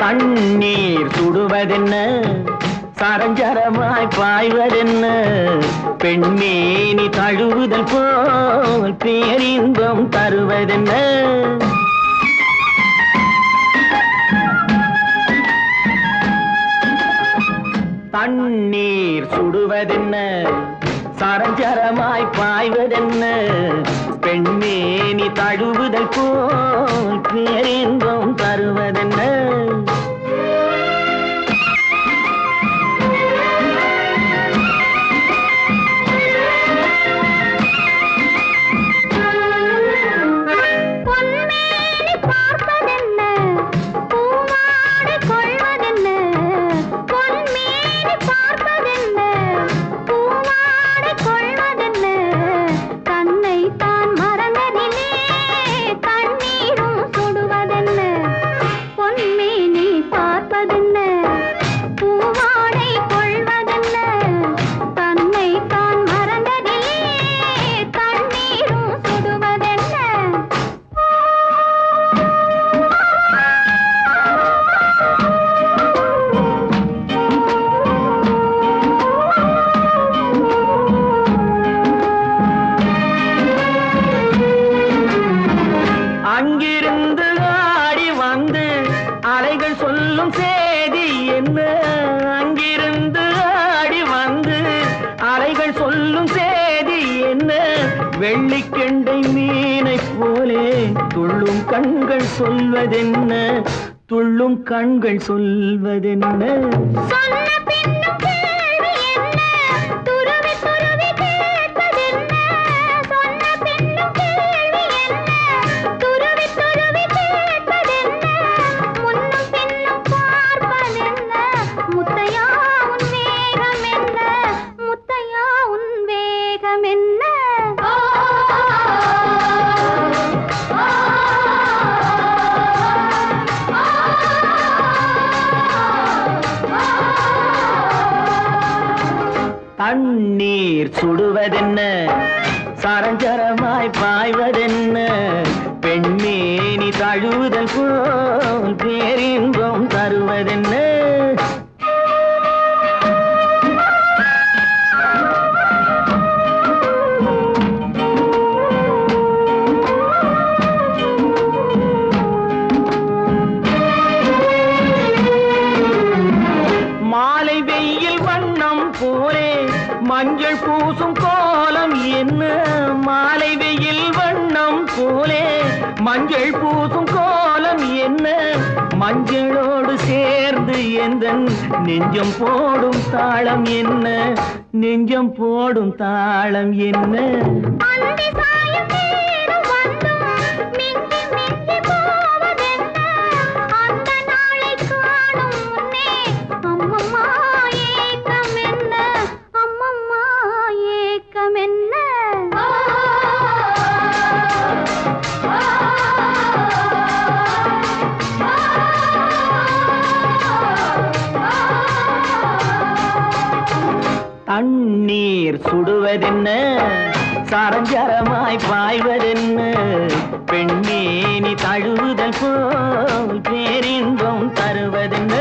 தண்ணீர் சுடுவதென்ன சரஞ்சரமாய் பாய்வதென்ன பெண்மேனி தழுவுதல் போல் பேரின்பம் தருவதென்ன தண்ணீர் சுடுவதென்ன சரஞ்சரமாய் பாய்வதென்ன பெண்மேனி தழுவுதல் போல் பேரின்பம் தருவதென்ன அங்கிருந்து ஆடி வந்து அலைகள் சொல்லும் செய்தி என்ன அங்கிருந்து ஆடி வந்து அலைகள் சொல்லும் செய்தி என்ன வெள்ளிக்கெண்டை மீனை போலே துள்ளும் கண்கள் சொல்வதென்ன துள்ளும் கண்கள் சொல்வதென்ன தண்ணீர் சுடுவதென்ன சரஞ்சரமாய் பாய்வதென்ன பெண்மேனி தழுவுதல் போல் பேரின்பம் தருவதென்ன மாலை வெயில் வண்ணம் போலே மஞ்சள் பூசும் கோலம் என்ன மாலை வெயில் வண்ணம் போலே மஞ்சள் பூசும் கோலம் என்ன மஞ்சளோடு சேர்ந்து எந்தன் நெஞ்சம் போடும் தாளம் என்ன நெஞ்சம் போடும் தாளம் என்ன தண்ணீர் சுடுவதென்ன சரஞ்சரமாய் பாய்வதென்ன பெண்மேனி தழுவுதல் போல் பேரின்பம் தருவதென்ன